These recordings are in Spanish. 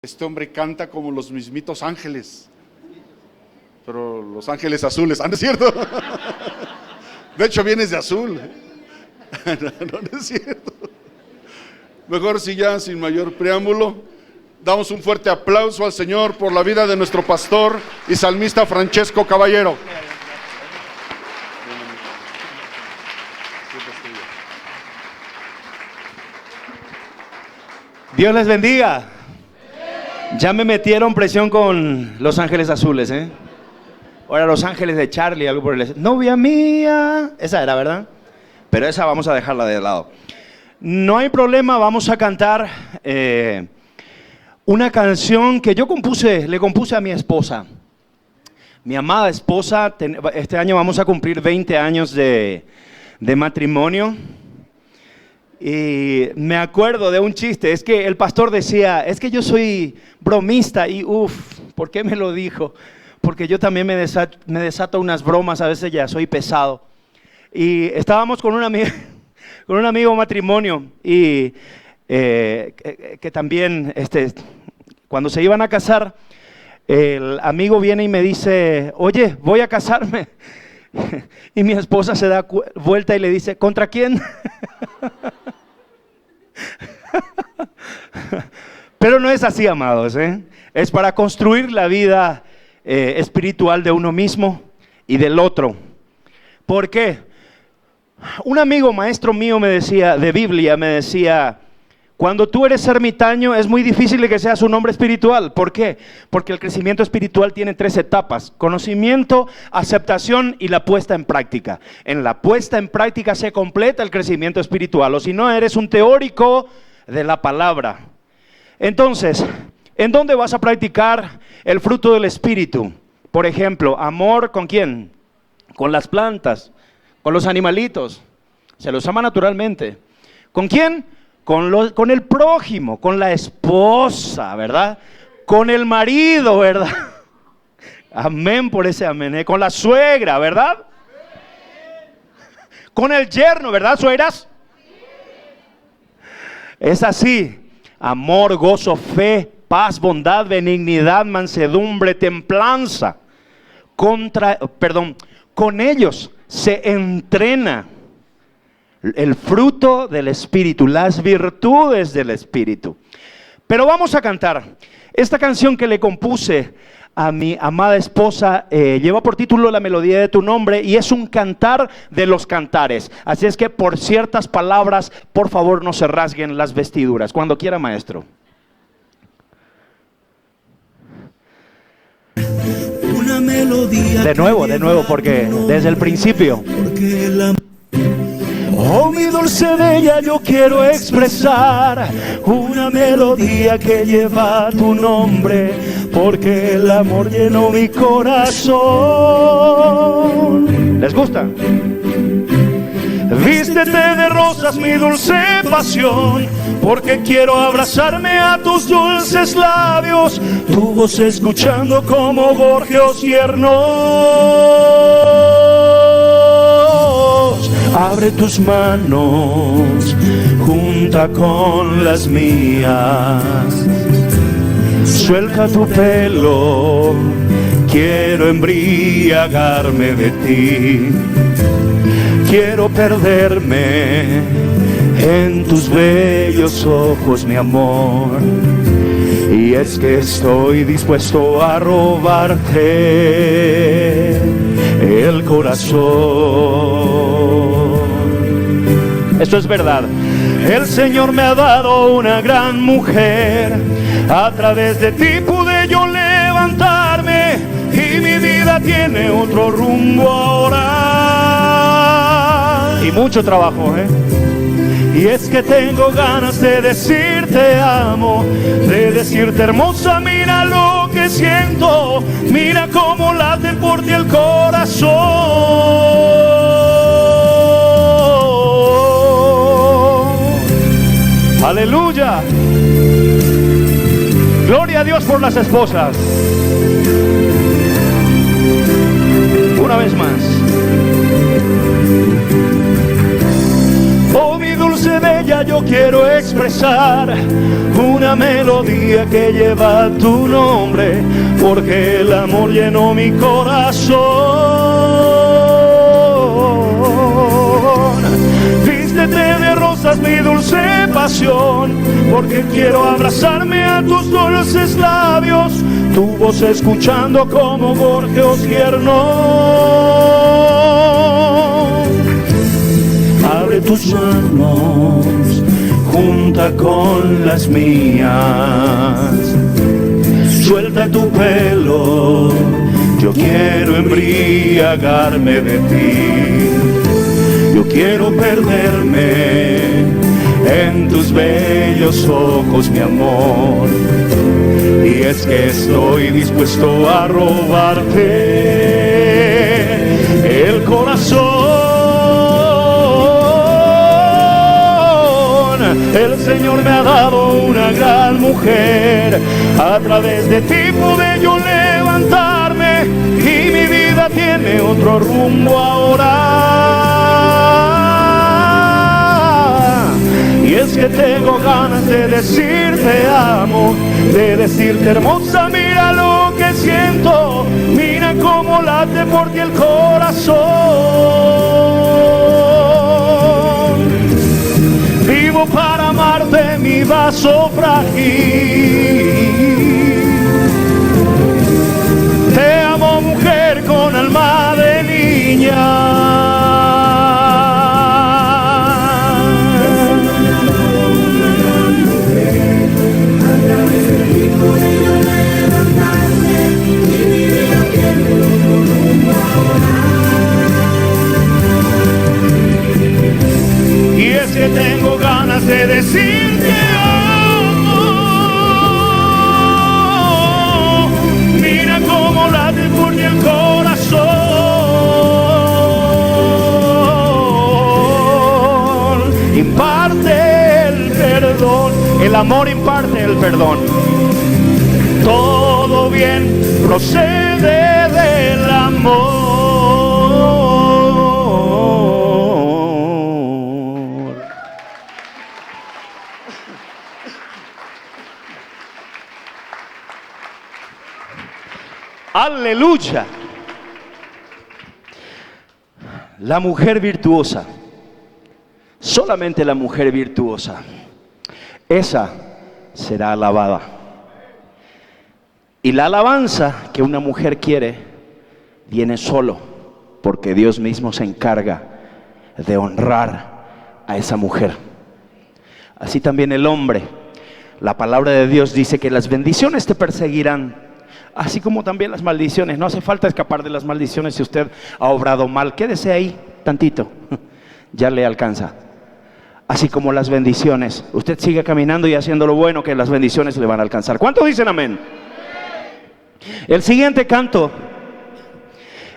Este hombre canta como los mismitos ángeles, pero los ángeles azules, ¿no es cierto? De hecho vienes de azul. No es cierto. Mejor si ya sin mayor preámbulo, damos un fuerte aplauso al Señor por la vida de nuestro pastor y salmista Francesco Caballero. Dios les bendiga. Ya me metieron presión con los ángeles azules, ¿eh? Ahora los ángeles de Charlie, algo por el estilo. Novia mía. Esa era, ¿verdad? Pero esa vamos a dejarla de lado. No hay problema, vamos a cantar una canción que yo le compuse a mi esposa. Mi amada esposa, este año vamos a cumplir 20 años de matrimonio. Y me acuerdo de un chiste, es que el pastor decía, es que yo soy bromista y ¿por qué me lo dijo? Porque yo también me desato unas bromas, a veces ya soy pesado. Y estábamos con un amigo matrimonio y que también cuando se iban a casar, el amigo viene y me dice, oye, voy a casarme. Y mi esposa se da vuelta y le dice, ¿contra quién? Pero no es así, amados, ¿eh? Es para construir la vida espiritual de uno mismo y del otro. ¿Por qué? Un amigo maestro mío me decía, de Biblia, me decía, cuando tú eres ermitaño es muy difícil de que seas un hombre espiritual. ¿Por qué? Porque el crecimiento espiritual tiene 3 etapas: conocimiento, aceptación y la puesta en práctica. En la puesta en práctica se completa el crecimiento espiritual, o si no eres un teórico de la palabra. Entonces, ¿en dónde vas a practicar el fruto del Espíritu? Por ejemplo, amor, ¿con quién? Con las plantas, con los animalitos. Se los ama naturalmente. ¿Con quién? Con el prójimo, con la esposa, ¿verdad? Con el marido, ¿verdad? Amén por ese amén, ¿eh? Con la suegra, ¿verdad? Con el yerno, ¿verdad, suegras? Es así: amor, gozo, fe, paz, bondad, benignidad, mansedumbre, templanza. Con ellos se entrena el fruto del Espíritu, las virtudes del Espíritu. Pero vamos a cantar esta canción que le compuse a mi amada esposa. Lleva por título La melodía de tu nombre y es un cantar de los cantares. Así es que por ciertas palabras, por favor, no se rasguen las vestiduras. Cuando quiera, maestro. Una melodía. De nuevo, porque desde el principio. Oh, mi dulce bella, yo quiero expresar una melodía que lleva tu nombre, porque el amor llenó mi corazón. ¿Les gusta? Vístete de rosas, mi dulce pasión, porque quiero abrazarme a tus dulces labios, tu voz escuchando como gorjeos tiernos. Abre tus manos, junta con las mías, suelta tu pelo, quiero embriagarme de ti. Quiero perderme en tus bellos ojos, mi amor. Y es que estoy dispuesto a robarte el corazón. Esto es verdad. El Señor me ha dado una gran mujer. A través de ti pude yo levantarme y mi vida tiene otro rumbo ahora. Y mucho trabajo, Y es que tengo ganas de decirte amo, de decirte hermosa, mira lo que siento, mira cómo late por ti el corazón. Aleluya. Gloria a Dios por las esposas. Una vez más. Oh, mi dulce bella, melodía yo quiero expresar, una melodía que lleva tu nombre, porque el amor llenó mi corazón. Vístete de rosas mi dulce pasión, porque quiero abrazarme a tus dulces labios, tu voz escuchando como gorjeos tiernos. Abre tus manos, junta con las mías, suelta tu pelo, yo quiero embriagarme de ti. Yo quiero perderme en tus bellos ojos, mi amor. Y es que estoy dispuesto a robarte el corazón. El Señor me ha dado una gran mujer, a través de ti pude yo levantarme, y mi vida tiene otro rumbo ahora. Y es que tengo ganas de decirte amo, de decirte hermosa, mira lo que siento, mira cómo late por ti el corazón. Vivo para amarte, mi vaso frágil. Te amo, mujer con alma de niña. Y es que tengo ganas de decirte amo. Mira cómo late por ti el corazón. Imparte el perdón, el amor imparte el perdón. Todo bien procede del amor. Aleluya. La mujer virtuosa, solamente la mujer virtuosa, esa será alabada. Y la alabanza que una mujer quiere viene solo porque Dios mismo se encarga de honrar a esa mujer. Así también el hombre. La palabra de Dios dice que las bendiciones te perseguirán, así como también las maldiciones. No hace falta escapar de las maldiciones si usted ha obrado mal. Quédese ahí tantito, ya le alcanza. Así como las bendiciones, usted sigue caminando y haciendo lo bueno, que las bendiciones le van a alcanzar. ¿Cuántos dicen amén? El siguiente canto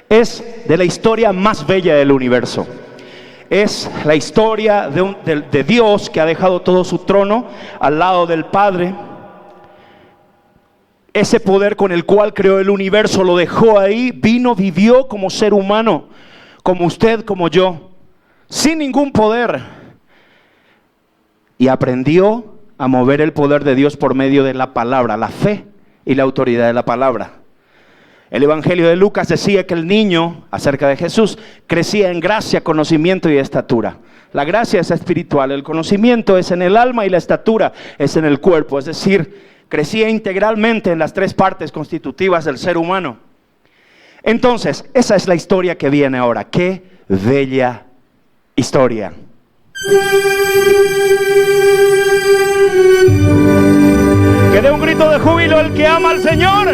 es de la historia más bella del universo. Es la historia de Dios que ha dejado todo su trono al lado del Padre. Ese poder con el cual creó el universo lo dejó ahí, vino, vivió como ser humano, como usted, como yo, sin ningún poder. Y aprendió a mover el poder de Dios por medio de la palabra, la fe y la autoridad de la palabra. El Evangelio de Lucas decía que el niño, acerca de Jesús, crecía en gracia, conocimiento y estatura. La gracia es espiritual, el conocimiento es en el alma y la estatura es en el cuerpo. Es decir, crecía integralmente en las tres partes constitutivas del ser humano. Entonces, esa es la historia que viene ahora. ¡Qué bella historia! Que dé un grito de júbilo el que ama al Señor.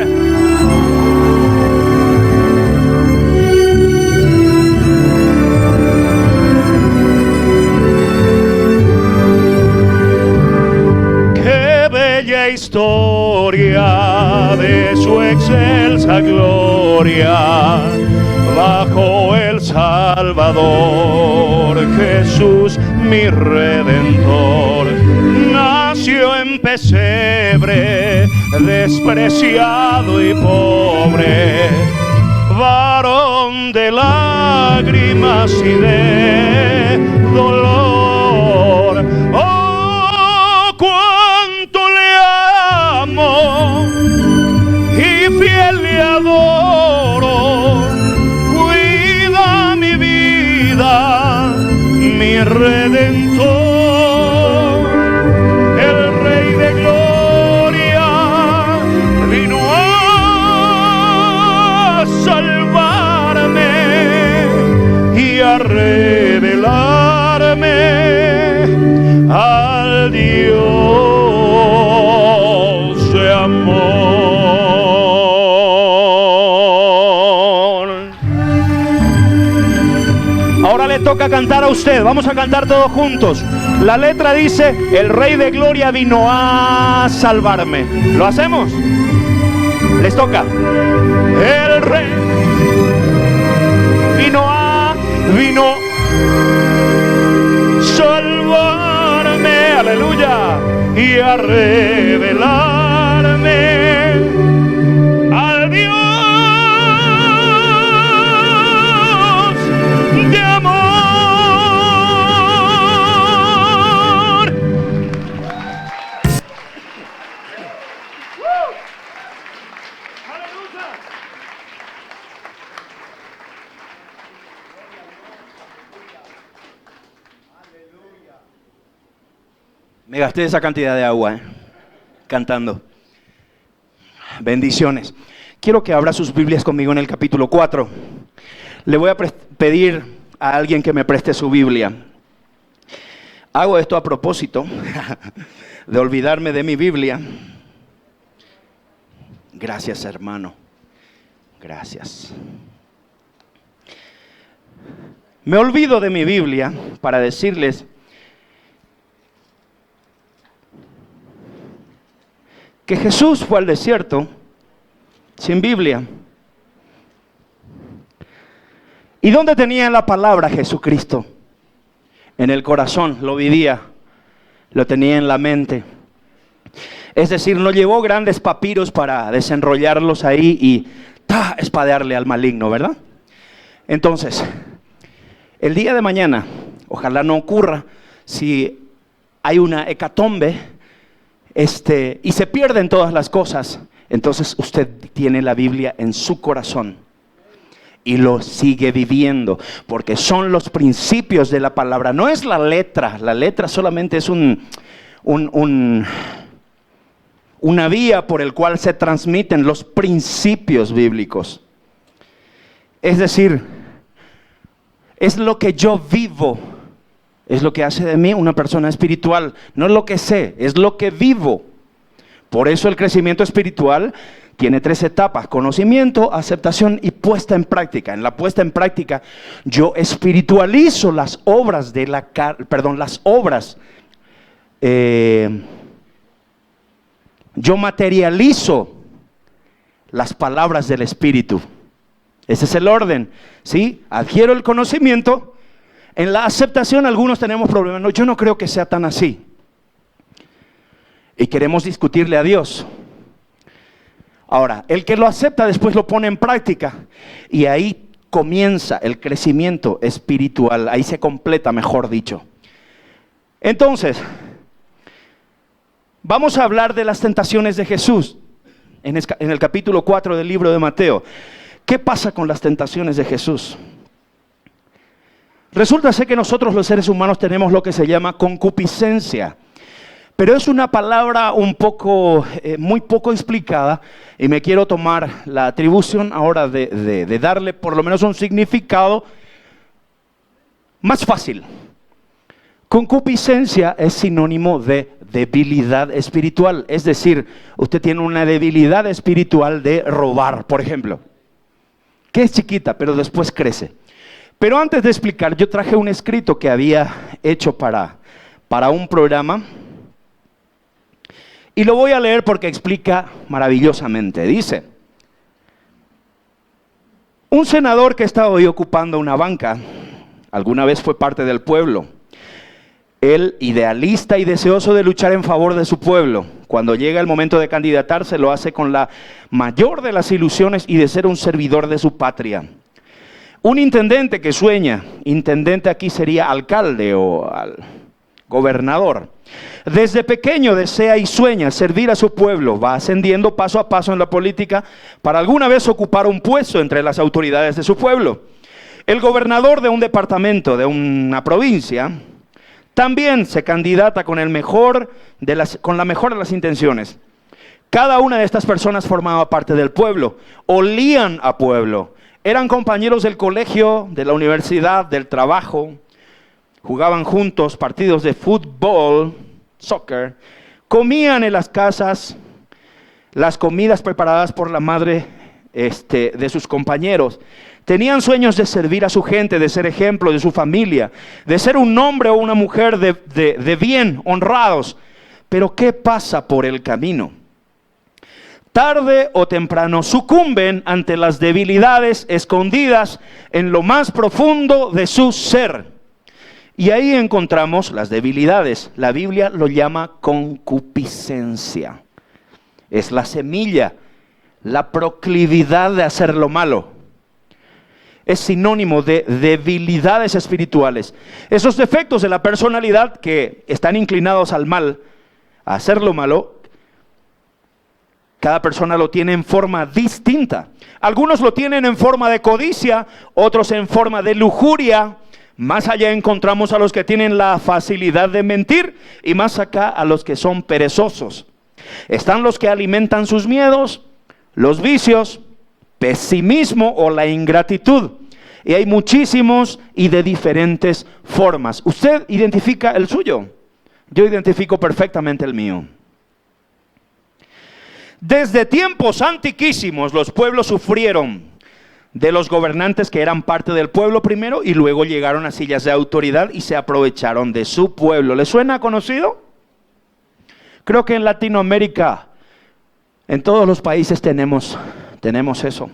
Bella historia de su excelsa gloria, bajo el Salvador Jesús mi Redentor. Nació en pesebre, despreciado y pobre, varón de lágrimas y de dolor. Oh, Redentor, el Rey de Gloria, vino a salvarme y a revelarme al Dios de amor. Ahora le toca cantar a usted. Vamos a cantar todos juntos. La letra dice: el Rey de Gloria vino a salvarme. ¿Lo hacemos? Les toca. El Rey vino a salvarme, aleluya, y a revelarme al Dios de amor. Me gasté esa cantidad de agua, cantando. Bendiciones. Quiero que abra sus Biblias conmigo en el capítulo 4. Le voy a pedir a alguien que me preste su Biblia. Hago esto a propósito de olvidarme de mi Biblia. Gracias, hermano. Gracias. Me olvido de mi Biblia para decirles que Jesús fue al desierto sin Biblia. ¿Y dónde tenía la palabra Jesucristo? En el corazón, lo vivía, lo tenía en la mente. Es decir, no llevó grandes papiros para desenrollarlos ahí y espadearle al maligno, ¿verdad? Entonces, el día de mañana, ojalá no ocurra, si hay una hecatombe, y se pierden todas las cosas, entonces usted tiene la Biblia en su corazón y lo sigue viviendo, porque son los principios de la palabra. No es la letra solamente es una vía por el cual se transmiten los principios bíblicos. Es decir, es lo que yo vivo. Es lo que hace de mí una persona espiritual. No es lo que sé, es lo que vivo. Por eso el crecimiento espiritual tiene 3 etapas: conocimiento, aceptación y puesta en práctica. En la puesta en práctica, yo espiritualizo las obras de yo materializo las palabras del Espíritu. Ese es el orden, ¿sí? Adquiero el conocimiento. En la aceptación algunos tenemos problemas. No, yo no creo que sea tan así. Y queremos discutirle a Dios. Ahora, el que lo acepta después lo pone en práctica. Y ahí comienza el crecimiento espiritual. Ahí se completa, mejor dicho. Entonces, vamos a hablar de las tentaciones de Jesús. En el capítulo 4 del libro de Mateo. ¿Qué pasa con las tentaciones de Jesús? Resulta ser que nosotros los seres humanos tenemos lo que se llama concupiscencia, pero es una palabra muy poco explicada, y me quiero tomar la atribución ahora de darle por lo menos un significado más fácil. Concupiscencia es sinónimo de debilidad espiritual, es decir, usted tiene una debilidad espiritual de robar, por ejemplo, que es chiquita, pero después crece. Pero antes de explicar, yo traje un escrito que había hecho para un programa y lo voy a leer porque explica maravillosamente. Dice: un senador que está hoy ocupando una banca, alguna vez fue parte del pueblo. Él, idealista y deseoso de luchar en favor de su pueblo, cuando llega el momento de candidatarse, lo hace con la mayor de las ilusiones y de ser un servidor de su patria. Un intendente que sueña, intendente aquí sería alcalde o gobernador. Desde pequeño desea y sueña servir a su pueblo, va ascendiendo paso a paso en la política para alguna vez ocupar un puesto entre las autoridades de su pueblo. El gobernador de un departamento, de una provincia, también se candidata con la mejor de las intenciones. Cada una de estas personas formaba parte del pueblo, olían a pueblo, eran compañeros del colegio, de la universidad, del trabajo, jugaban juntos partidos de fútbol, soccer, comían en las casas las comidas preparadas por la madre de sus compañeros. Tenían sueños de servir a su gente, de ser ejemplo de su familia, de ser un hombre o una mujer de bien, honrados. Pero ¿qué pasa por el camino? Tarde o temprano sucumben ante las debilidades escondidas en lo más profundo de su ser. Y ahí encontramos las debilidades. La Biblia lo llama concupiscencia. Es la semilla, la proclividad de hacer lo malo. Es sinónimo de debilidades espirituales. Esos defectos de la personalidad que están inclinados al mal, a hacer lo malo, cada persona lo tiene en forma distinta. Algunos lo tienen en forma de codicia, otros en forma de lujuria. Más allá encontramos a los que tienen la facilidad de mentir y más acá a los que son perezosos. Están los que alimentan sus miedos, los vicios, pesimismo o la ingratitud. Y hay muchísimos y de diferentes formas. Usted identifica el suyo. Yo identifico perfectamente el mío. Desde tiempos antiquísimos los pueblos sufrieron de los gobernantes que eran parte del pueblo primero y luego llegaron a sillas de autoridad y se aprovecharon de su pueblo. ¿Les suena conocido? Creo que en Latinoamérica, en todos los países tenemos eso.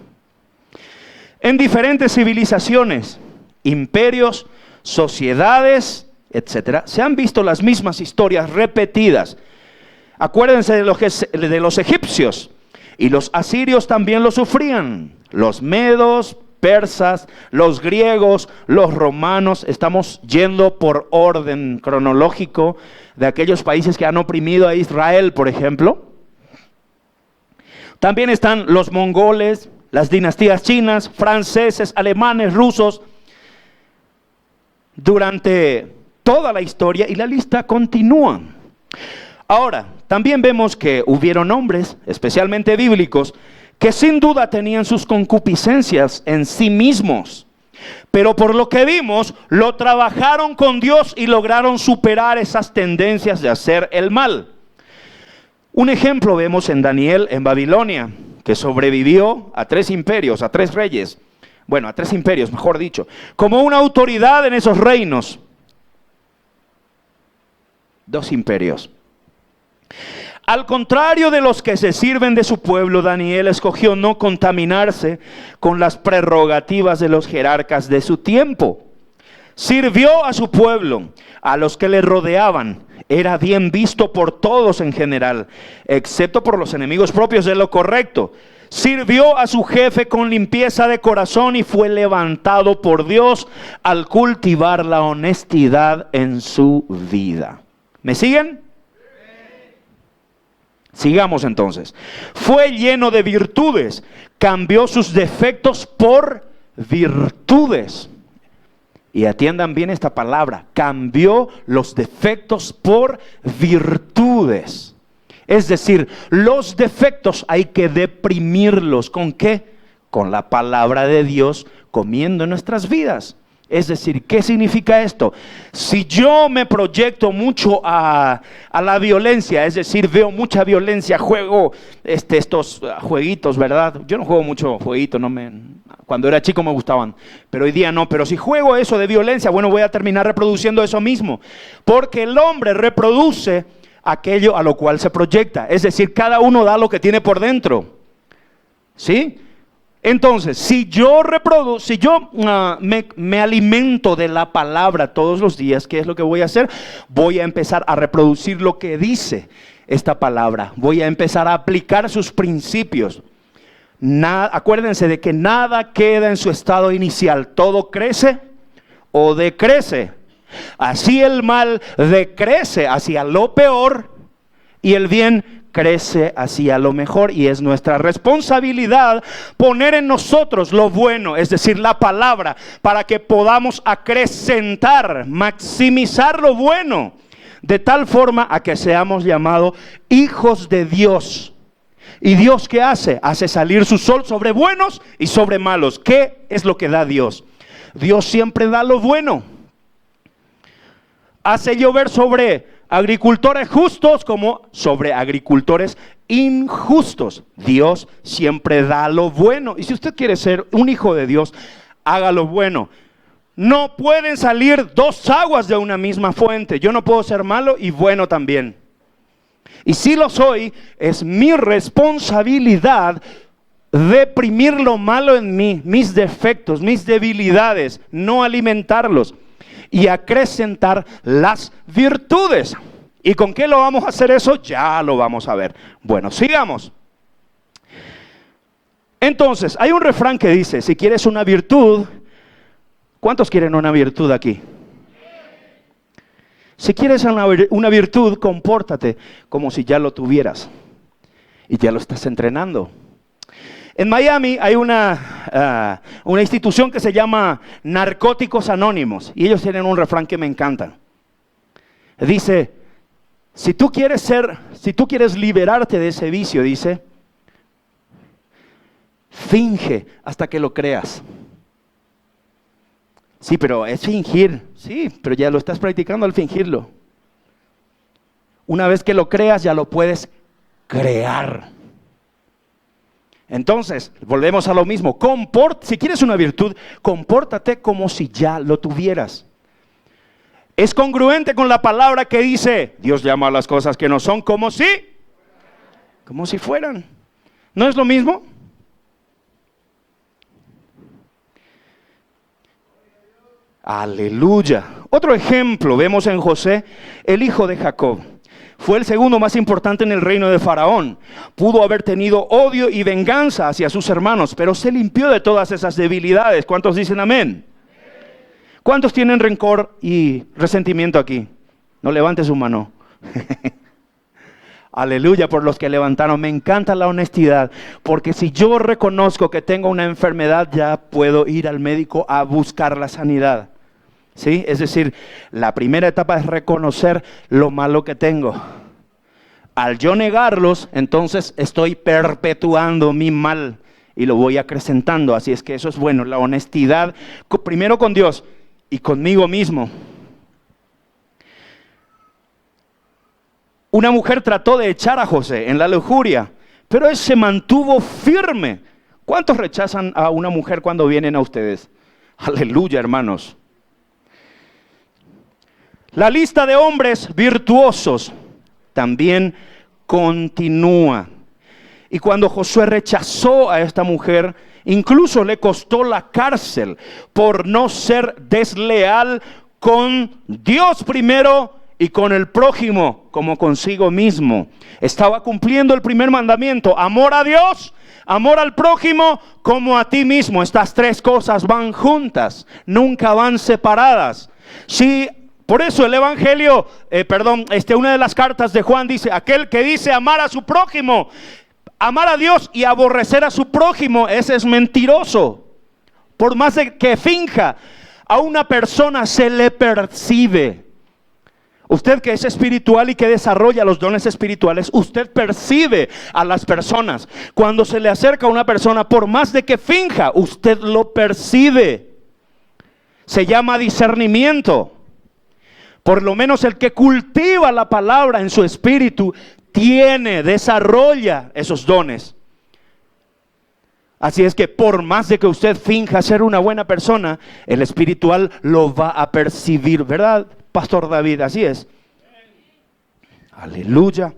En diferentes civilizaciones, imperios, sociedades, etcétera, se han visto las mismas historias repetidas. Acuérdense de los egipcios, y los asirios también lo sufrían. Los medos, persas, los griegos, los romanos. Estamos yendo por orden cronológico de aquellos países que han oprimido a Israel, por ejemplo. También están los mongoles, las dinastías chinas, franceses, alemanes, rusos, durante toda la historia, y la lista continúa. Ahora, también vemos que hubieron hombres, especialmente bíblicos, que sin duda tenían sus concupiscencias en sí mismos, pero por lo que vimos, lo trabajaron con Dios y lograron superar esas tendencias de hacer el mal. Un ejemplo vemos en Daniel en Babilonia, que sobrevivió a 3 imperios, a 3 reyes, bueno, a 3 imperios, mejor dicho, como una autoridad en esos reinos. 2 imperios. Al contrario de los que se sirven de su pueblo, Daniel escogió no contaminarse con las prerrogativas de los jerarcas de su tiempo. Sirvió a su pueblo, a los que le rodeaban. Era bien visto por todos en general, excepto por los enemigos propios de lo correcto. Sirvió a su jefe con limpieza de corazón y fue levantado por Dios al cultivar la honestidad en su vida. ¿Me siguen? Sigamos entonces. Fue lleno de virtudes, cambió sus defectos por virtudes. Y atiendan bien esta palabra, cambió los defectos por virtudes. Es decir, los defectos hay que deprimirlos. ¿Con qué? Con la palabra de Dios comiendo en nuestras vidas. Es decir, ¿qué significa esto? Si yo me proyecto mucho a la violencia, es decir, veo mucha violencia, juego estos jueguitos, ¿verdad? Yo no juego mucho jueguitos, cuando era chico me gustaban, pero hoy día no. Pero si juego eso de violencia, bueno, voy a terminar reproduciendo eso mismo. Porque el hombre reproduce aquello a lo cual se proyecta. Es decir, cada uno da lo que tiene por dentro. ¿Sí? Entonces, si yo me alimento de la palabra todos los días, ¿qué es lo que voy a hacer? Voy a empezar a reproducir lo que dice esta palabra. Voy a empezar a aplicar sus principios. Acuérdense de que nada queda en su estado inicial. Todo crece o decrece. Así el mal decrece hacia lo peor y el bien crece hacia lo mejor, y es nuestra responsabilidad poner en nosotros lo bueno, es decir, la palabra, para que podamos acrecentar, maximizar lo bueno, de tal forma a que seamos llamados hijos de Dios. ¿Y Dios qué hace? Hace salir su sol sobre buenos y sobre malos. ¿Qué es lo que da Dios? Dios siempre da lo bueno. Hace llover sobre agricultores justos como sobre agricultores injustos. Dios siempre da lo bueno. Y si usted quiere ser un hijo de Dios, haga lo bueno. No pueden salir dos aguas de una misma fuente. Yo no puedo ser malo y bueno también. Y si lo soy, es mi responsabilidad deprimir lo malo en mí, mis defectos, mis debilidades, no alimentarlos, y acrecentar las virtudes. ¿Y con qué lo vamos a hacer eso? Ya lo vamos a ver. Bueno, sigamos. Entonces, hay un refrán que dice, si quieres una virtud, ¿cuántos quieren una virtud aquí? Si quieres una virtud, compórtate como si ya lo tuvieras y ya lo estás entrenando. En Miami hay una institución que se llama Narcóticos Anónimos, y ellos tienen un refrán que me encanta. Dice, si tú quieres liberarte de ese vicio, dice, finge hasta que lo creas. Sí, pero es fingir. Sí, pero ya lo estás practicando al fingirlo. Una vez que lo creas, ya lo puedes crear. Entonces, volvemos a lo mismo. Si quieres una virtud, compórtate como si ya lo tuvieras. Es congruente con la palabra que dice, Dios llama a las cosas que no son como si fueran. ¿No es lo mismo? Aleluya. Otro ejemplo vemos en José, el hijo de Jacob. Fue el segundo más importante en el reino de Faraón. Pudo haber tenido odio y venganza hacia sus hermanos, pero se limpió de todas esas debilidades. ¿Cuántos dicen amén? ¿Cuántos tienen rencor y resentimiento aquí? No levante su mano. Aleluya por los que levantaron. Me encanta la honestidad, porque si yo reconozco que tengo una enfermedad, ya puedo ir al médico a buscar la sanidad. ¿Sí? Es decir, la primera etapa es reconocer lo malo que tengo. Al yo negarlos, entonces estoy perpetuando mi mal y lo voy acrecentando. Así es que eso es bueno, la honestidad, primero con Dios y conmigo mismo. Una mujer trató de echar a José en la lujuria, pero él se mantuvo firme. ¿Cuántos rechazan a una mujer cuando vienen a ustedes? Aleluya, hermanos. La lista de hombres virtuosos también continúa. Y cuando Josué rechazó a esta mujer, incluso le costó la cárcel por no ser desleal con Dios primero y con el prójimo como consigo mismo. Estaba cumpliendo el primer mandamiento: amor a Dios, amor al prójimo como a ti mismo. Estas tres cosas van juntas, nunca van separadas. Sí. Por eso el evangelio, una de las cartas de Juan dice, aquel que dice amar a su prójimo, amar a Dios y aborrecer a su prójimo, ese es mentiroso. Por más de que finja, a una persona se le percibe. Usted que es espiritual y que desarrolla los dones espirituales, usted percibe a las personas. Cuando se le acerca a una persona, por más de que finja, usted lo percibe. Se llama discernimiento. Por lo menos el que cultiva la palabra en su espíritu desarrolla esos dones. Así es que por más de que usted finja ser una buena persona, el espiritual lo va a percibir, ¿verdad, Pastor David? Así es. Aleluya.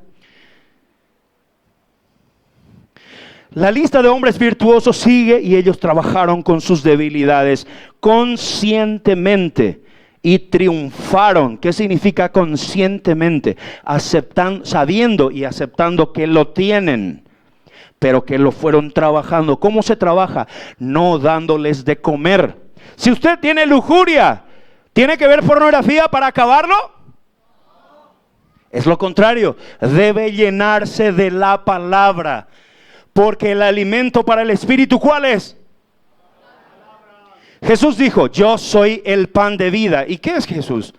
La lista de hombres virtuosos sigue, y ellos trabajaron con sus debilidades conscientemente y triunfaron. ¿Qué significa conscientemente? Sabiendo y aceptando que lo tienen, pero que lo fueron trabajando. ¿Cómo se trabaja? No dándoles de comer. Si usted tiene lujuria, ¿tiene que ver pornografía para acabarlo? Es lo contrario, debe llenarse de la palabra. Porque el alimento para el espíritu, ¿cuál es? Jesús dijo, yo soy el pan de vida. ¿Y qué es Jesús?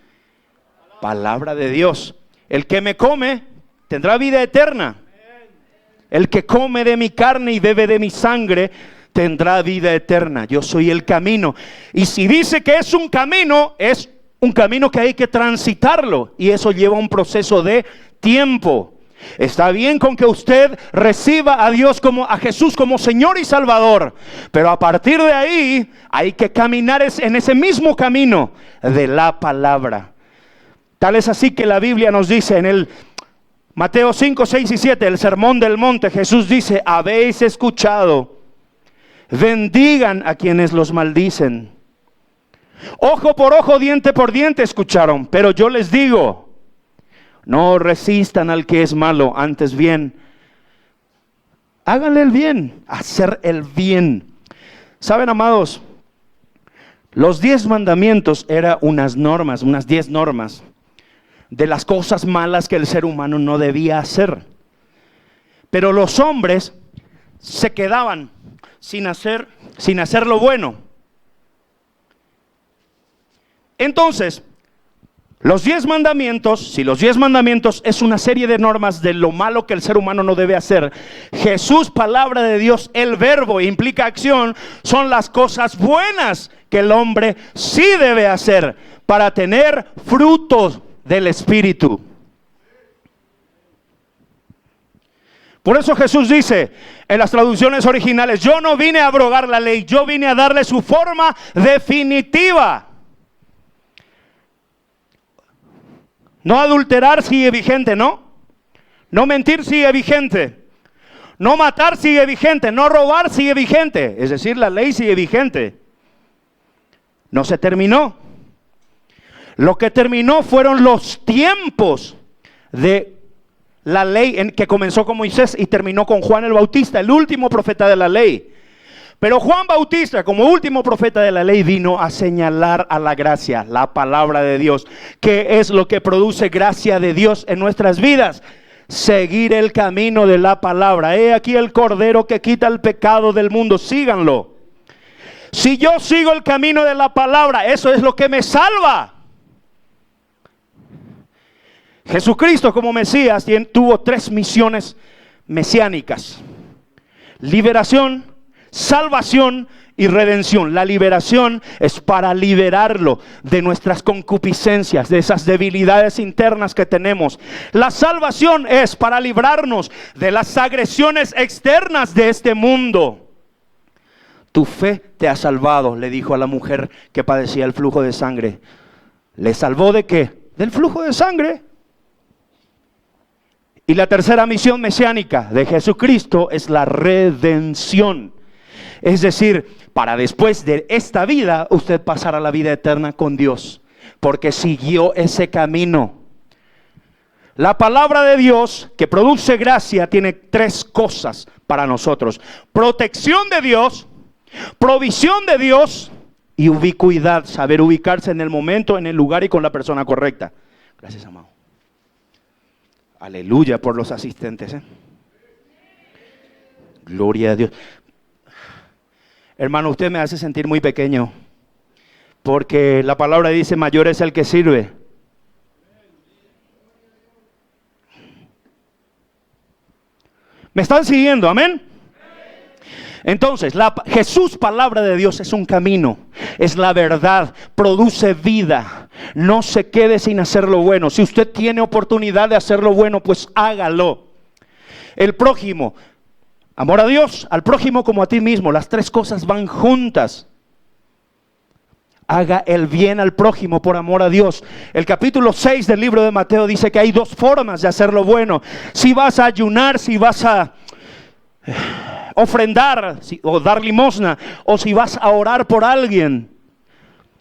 Palabra de Dios. El que me come tendrá vida eterna. El que come de mi carne y bebe de mi sangre tendrá vida eterna. Yo soy el camino. Y si dice que es un camino que hay que transitarlo. Y eso lleva un proceso de tiempo. Está bien con que usted reciba a Jesús como Señor y Salvador, pero a partir de ahí hay que caminar en ese mismo camino de la palabra. Tal es así que la Biblia nos dice en el Mateo 5, 6 y 7, el sermón del monte, Jesús dice, habéis escuchado, bendigan a quienes los maldicen. Ojo por ojo, diente por diente escucharon, pero yo les digo, no resistan al que es malo, antes bien, háganle el bien, hacer el bien. Saben, amados, los 10 mandamientos eran unas 10 normas de las cosas malas que el ser humano no debía hacer. Pero los hombres se quedaban sin hacer lo bueno. Entonces, los 10 mandamientos, si los 10 mandamientos es una serie de normas de lo malo que el ser humano no debe hacer, Jesús, palabra de Dios, el verbo implica acción, son las cosas buenas que el hombre sí debe hacer para tener frutos del Espíritu. Por eso Jesús dice en las traducciones originales, yo no vine a abrogar la ley, yo vine a darle su forma definitiva. No adulterar sigue vigente, ¿no? No mentir sigue vigente. No matar sigue vigente. No robar sigue vigente. Es decir, la ley sigue vigente. No se terminó. Lo que terminó fueron los tiempos de la ley que comenzó con Moisés y terminó con Juan el Bautista, el último profeta de la ley. Pero Juan Bautista, como último profeta de la ley, vino a señalar a la gracia, la palabra de Dios, que es lo que produce gracia de Dios en nuestras vidas. Seguir el camino de la palabra. He aquí el Cordero que quita el pecado del mundo. Síganlo. Si yo sigo el camino de la palabra, eso es lo que me salva. Jesucristo como Mesías tuvo 3 misiones mesiánicas: liberación, salvación y redención. La liberación es para liberarlo de nuestras concupiscencias, de esas debilidades internas que tenemos. La salvación es para librarnos de las agresiones externas de este mundo. Tu fe te ha salvado, le dijo a la mujer que padecía el flujo de sangre. ¿Le salvó de qué? Del flujo de sangre. Y la tercera misión mesiánica de Jesucristo es la redención. Es decir, para después de esta vida, usted pasará a la vida eterna con Dios, porque siguió ese camino. La palabra de Dios que produce gracia tiene 3 cosas para nosotros: protección de Dios, provisión de Dios y ubicuidad, saber ubicarse en el momento, en el lugar y con la persona correcta. Gracias, amado. Aleluya por los asistentes, Gloria a Dios. Hermano, usted me hace sentir muy pequeño, porque la palabra dice, mayor es el que sirve. ¿Me están siguiendo? Amén. Entonces, Jesús, palabra de Dios, es un camino, es la verdad, produce vida. No se quede sin hacer lo bueno. Si usted tiene oportunidad de hacer lo bueno, pues hágalo. El prójimo, amor a Dios, al prójimo como a ti mismo. Las 3 cosas van juntas. Haga el bien al prójimo por amor a Dios. El capítulo 6 del libro de Mateo dice que hay 2 formas de hacer lo bueno. Si vas a ayunar, si vas a ofrendar o dar limosna, o si vas a orar por alguien.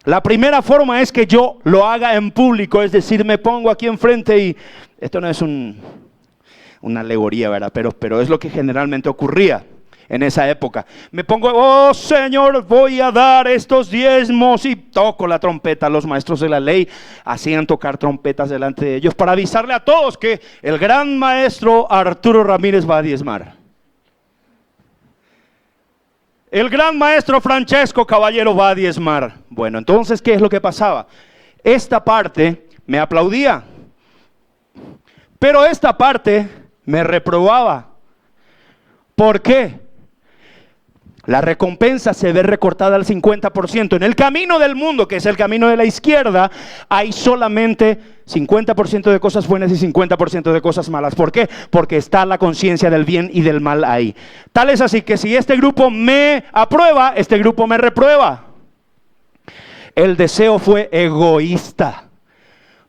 La primera forma es que yo lo haga en público, es decir, me pongo aquí enfrente y esto no es una alegoría, ¿verdad? Pero es lo que generalmente ocurría. en esa época. Me pongo, oh Señor, voy a dar estos diezmos y toco la trompeta. Los maestros de la ley hacían tocar trompetas delante de ellos para avisarle a todos que el gran maestro Arturo Ramírez va a diezmar. El gran maestro Francesco Caballero va a diezmar. Bueno, entonces, ¿qué es lo que pasaba? Esta parte me aplaudía, pero esta parte me reprobaba. ¿Por qué? La recompensa se ve recortada al 50%. En el camino del mundo, que es el camino de la izquierda, hay solamente 50% de cosas buenas y 50% de cosas malas. ¿Por qué? Porque está la conciencia del bien y del mal ahí. Tal es así que si este grupo me aprueba, este grupo me reprueba. El deseo fue egoísta.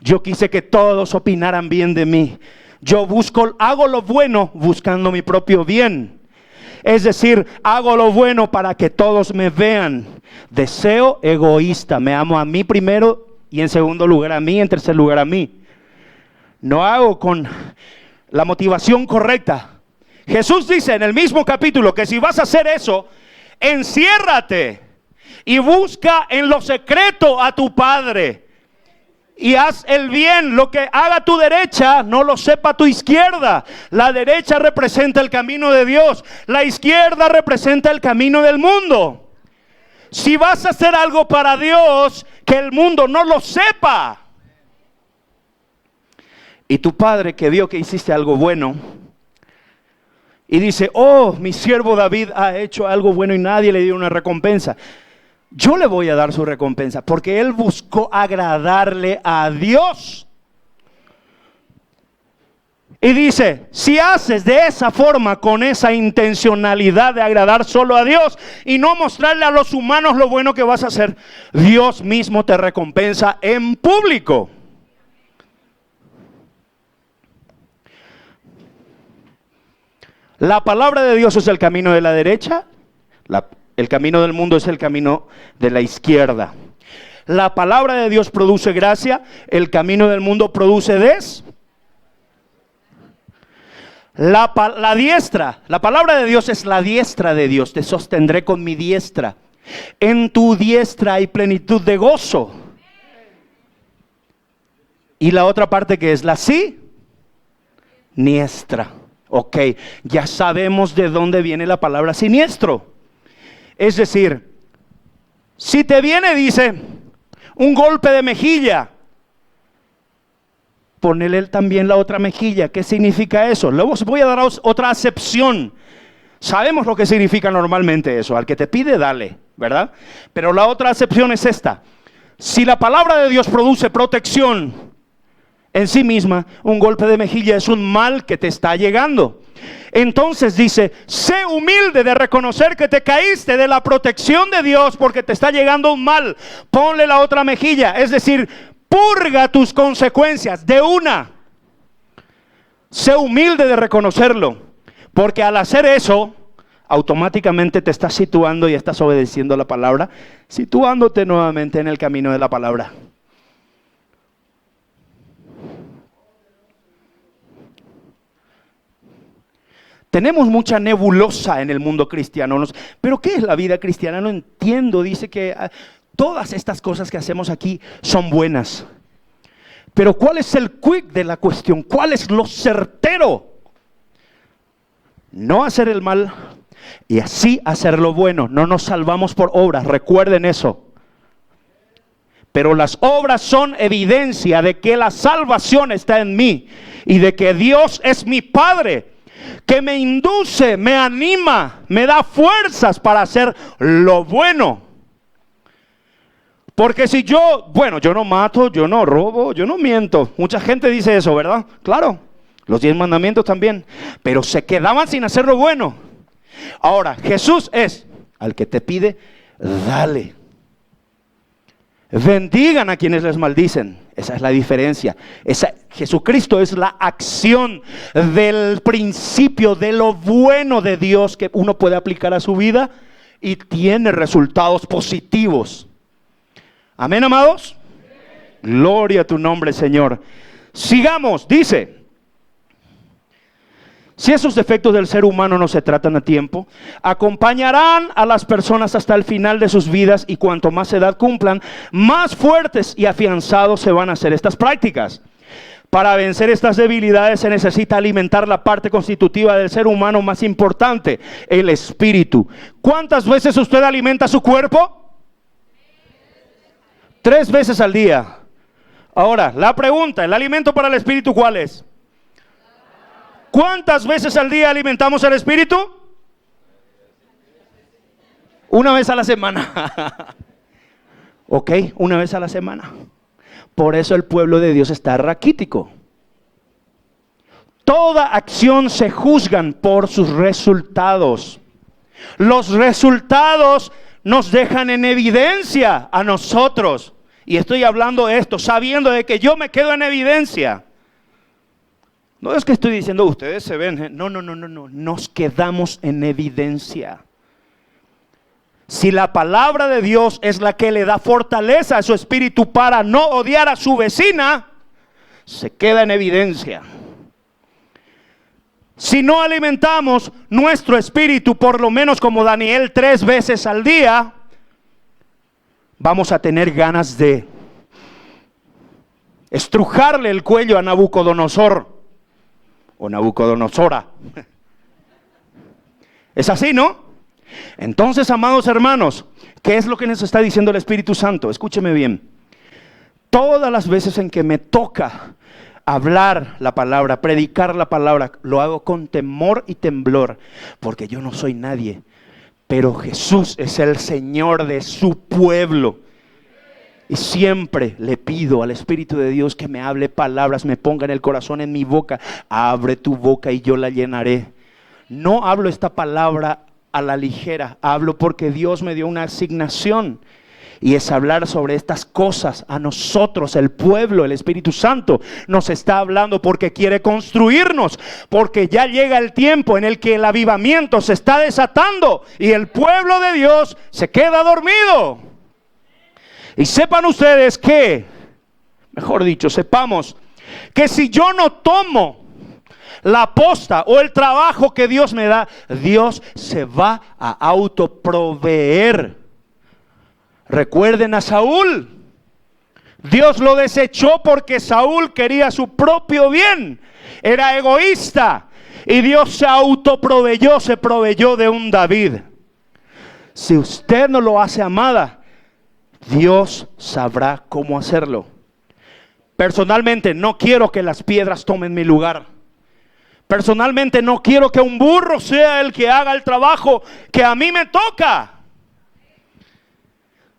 Yo quise que todos opinaran bien de mí. Yo hago lo bueno buscando mi propio bien. Es decir, hago lo bueno para que todos me vean. Deseo egoísta. Me amo a mí primero y en segundo lugar a mí, en tercer lugar a mí. No hago con la motivación correcta. Jesús dice en el mismo capítulo que si vas a hacer eso, enciérrate y busca en lo secreto a tu Padre. Y haz el bien, lo que haga tu derecha, no lo sepa tu izquierda. La derecha representa el camino de Dios, la izquierda representa el camino del mundo. Si vas a hacer algo para Dios, que el mundo no lo sepa. Y tu Padre, que vio que hiciste algo bueno y dice, oh, mi siervo David ha hecho algo bueno y nadie le dio una recompensa. Yo le voy a dar su recompensa porque él buscó agradarle a Dios. Y dice, si haces de esa forma, con esa intencionalidad de agradar solo a Dios y no mostrarle a los humanos lo bueno que vas a hacer, Dios mismo te recompensa en público. La palabra de Dios es el camino de la derecha, el camino del mundo es el camino de la izquierda. La palabra de Dios produce gracia, el camino del mundo produce la diestra. La palabra de Dios es la diestra de Dios. Te sostendré con mi diestra. En tu diestra hay plenitud de gozo. Y la otra parte que es la siniestra. Ok, ya sabemos de dónde viene la palabra siniestro. Es decir, si te viene, dice, un golpe de mejilla, ponele también la otra mejilla. ¿Qué significa eso? Luego os voy a dar otra acepción. Sabemos lo que significa normalmente eso. Al que te pide, dale, ¿verdad? Pero la otra acepción es esta. Si la palabra de Dios produce protección en sí misma, un golpe de mejilla es un mal que te está llegando. Entonces dice, sé humilde de reconocer que te caíste de la protección de Dios porque te está llegando un mal. Ponle la otra mejilla, es decir, purga tus consecuencias de una. Sé humilde de reconocerlo, porque al hacer eso, automáticamente te estás situando y estás obedeciendo la palabra, situándote nuevamente en el camino de la palabra. Tenemos mucha nebulosa en el mundo cristiano. ¿Pero qué es la vida cristiana? No entiendo. Dice que todas estas cosas que hacemos aquí son buenas. Pero ¿cuál es el quick de la cuestión? ¿Cuál es lo certero? No hacer el mal y así hacer lo bueno. No nos salvamos por obras. Recuerden eso. Pero las obras son evidencia de que la salvación está en mí y de que Dios es mi Padre, que me induce, me anima, me da fuerzas para hacer lo bueno. Porque si yo no mato, yo no robo, yo no miento. Mucha gente dice eso, ¿verdad? Claro, los 10 mandamientos también. Pero se quedaban sin hacer lo bueno. Ahora, Jesús es, al que te pide, dale. Bendigan a quienes les maldicen. Esa es la diferencia. Jesucristo es la acción del principio de lo bueno de Dios que uno puede aplicar a su vida y tiene resultados positivos. Amén, amados. Gloria a tu nombre, Señor. Sigamos, dice. si esos defectos del ser humano no se tratan a tiempo, acompañarán a las personas hasta el final de sus vidas, y cuanto más edad cumplan, más fuertes y afianzados se van a hacer estas prácticas. Para vencer estas debilidades se necesita alimentar la parte constitutiva del ser humano más importante, el espíritu. ¿Cuántas veces usted alimenta su cuerpo? 3 veces al día. Ahora, la pregunta, ¿el alimento para el espíritu cuál es? ¿Cuántas veces al día alimentamos el espíritu? 1 vez a la semana. Ok, 1 vez a la semana. Por eso el pueblo de Dios está raquítico. Toda acción se juzgan por sus resultados. Los resultados nos dejan en evidencia a nosotros. Y estoy hablando de esto sabiendo de que yo me quedo en evidencia. No es que estoy diciendo ustedes se ven. No. Nos quedamos en evidencia. Si la palabra de Dios es la que le da fortaleza a su espíritu para no odiar a su vecina, se queda en evidencia. Si no alimentamos nuestro espíritu, por lo menos como Daniel 3 veces al día, vamos a tener ganas de estrujarle el cuello a Nabucodonosor o Nabucodonosora. Es así, ¿no? Entonces, amados hermanos, ¿qué es lo que nos está diciendo el Espíritu Santo? Escúcheme bien. Todas las veces en que me toca hablar la palabra, predicar la palabra, lo hago con temor y temblor, porque yo no soy nadie, pero Jesús es el Señor de su pueblo. Y siempre le pido al Espíritu de Dios que me hable palabras, me ponga en el corazón, en mi boca. Abre tu boca y yo la llenaré. No hablo esta palabra a la ligera, hablo porque Dios me dio una asignación. Y es hablar sobre estas cosas a nosotros, el pueblo. El Espíritu Santo nos está hablando porque quiere construirnos, porque ya llega el tiempo en el que el avivamiento se está desatando y el pueblo de Dios se queda dormido. Y sepan ustedes que, mejor dicho, sepamos que si yo no tomo la posta o el trabajo que Dios me da, Dios se va a autoproveer. Recuerden a Saúl. Dios lo desechó porque Saúl quería su propio bien. Era egoísta. Y Dios se autoproveyó, se proveyó de un David. Si usted no lo hace, amada, Dios sabrá cómo hacerlo. Personalmente no quiero que las piedras tomen mi lugar. Personalmente no quiero que un burro sea el que haga el trabajo que a mí me toca.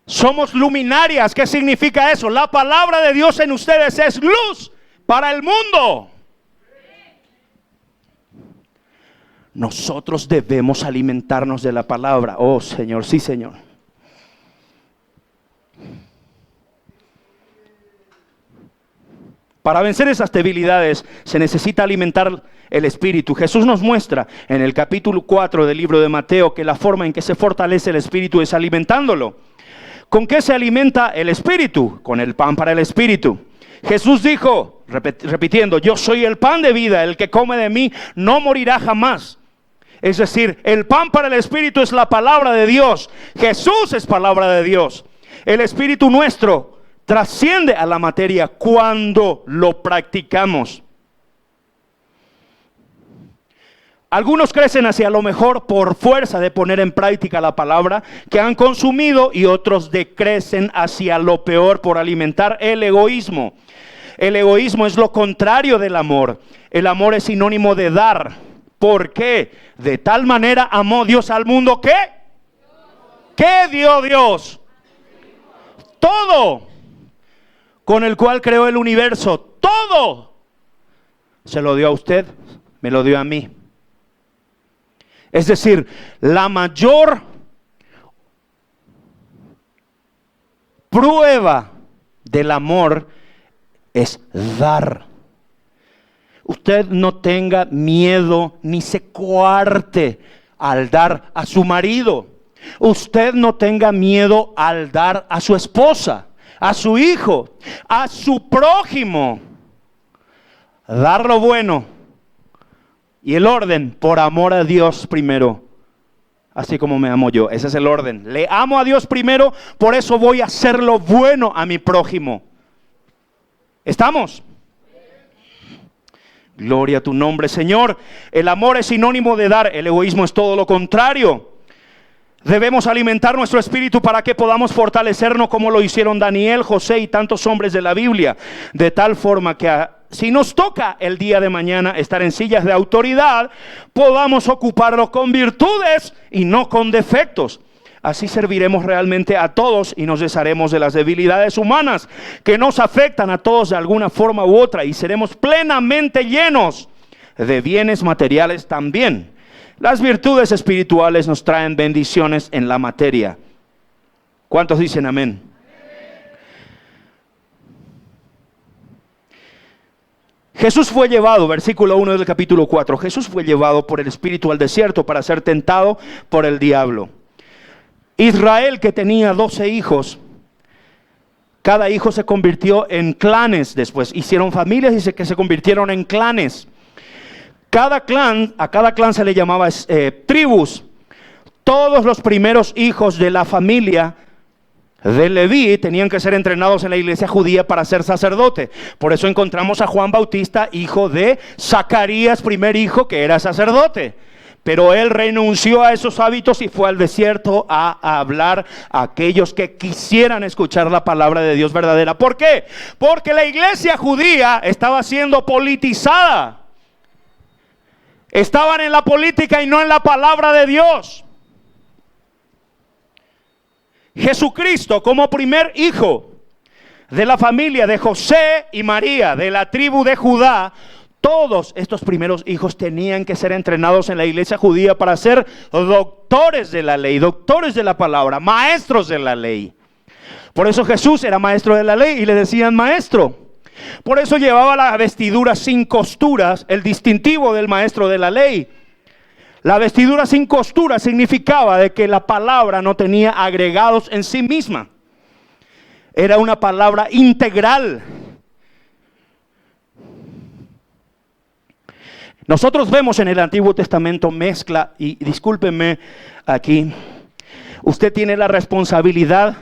Somos luminarias. ¿Qué significa eso? La palabra de Dios en ustedes es luz para el mundo. Nosotros debemos alimentarnos de la palabra. Oh Señor, sí Señor. Para vencer esas debilidades se necesita alimentar el espíritu. Jesús nos muestra en el capítulo 4 del libro de Mateo que la forma en que se fortalece el espíritu es alimentándolo. ¿Con qué se alimenta el espíritu? Con el pan para el espíritu. Jesús dijo, repitiendo, yo soy el pan de vida, el que come de mí no morirá jamás. Es decir, el pan para el espíritu es la palabra de Dios. Jesús es palabra de Dios. El espíritu nuestro trasciende a la materia cuando lo practicamos. Algunos crecen hacia lo mejor por fuerza de poner en práctica la palabra que han consumido, y otros decrecen hacia lo peor por alimentar el egoísmo. El egoísmo es lo contrario del amor. El amor es sinónimo de dar. ¿Por qué? De tal manera amó Dios al mundo que ¿qué dio Dios? Todo, con el cual creó el universo. Todo se lo dio a usted, me lo dio a mí. Es decir, la mayor prueba del amor es dar. Usted no tenga miedo ni se coarte al dar a su marido. Usted no tenga miedo al dar a su esposa, a su hijo, a su prójimo. Dar lo bueno Y el orden, por amor a Dios primero, así como me amo yo. Ese es el orden. Le amo a Dios primero, por eso voy a hacer lo bueno a mi prójimo. ¿Estamos? Gloria a tu nombre, Señor. El amor es sinónimo de dar, el egoísmo es todo lo contrario. Debemos alimentar nuestro espíritu para que podamos fortalecernos como lo hicieron Daniel, José y tantos hombres de la Biblia. De tal forma que si nos toca el día de mañana estar en sillas de autoridad, podamos ocuparlo con virtudes y no con defectos. Así serviremos realmente a todos y nos desharemos de las debilidades humanas que nos afectan a todos de alguna forma u otra, y seremos plenamente llenos de bienes materiales también. Las virtudes espirituales nos traen bendiciones en la materia. ¿Cuántos dicen amén? Jesús fue llevado, versículo 1 del capítulo 4, Jesús fue llevado por el Espíritu al desierto para ser tentado por el diablo. Israel, que tenía 12 hijos, cada hijo se convirtió en clanes después. Hicieron familias y que se convirtieron en clanes. A cada clan se le llamaba tribus. Todos los primeros hijos de la familia de Leví tenían que ser entrenados en la iglesia judía para ser sacerdote. Por eso encontramos a Juan Bautista, hijo de Zacarías, primer hijo que era sacerdote. Pero él renunció a esos hábitos y fue al desierto a hablar a aquellos que quisieran escuchar la palabra de Dios verdadera. ¿Por qué? Porque la iglesia judía estaba siendo politizada. Estaban en la política y no en la palabra de Dios. Jesucristo, como primer hijo de la familia de José y María, de la tribu de Judá, todos estos primeros hijos tenían que ser entrenados en la iglesia judía para ser doctores de la ley, doctores de la palabra, maestros de la ley. Por eso Jesús era maestro de la ley y le decían maestro. Por eso llevaba la vestidura sin costuras, el distintivo del maestro de la ley. La vestidura sin costuras significaba de que la palabra no tenía agregados en sí misma. Era una palabra integral. Nosotros vemos en el Antiguo Testamento mezcla, y discúlpenme aquí, usted tiene la responsabilidad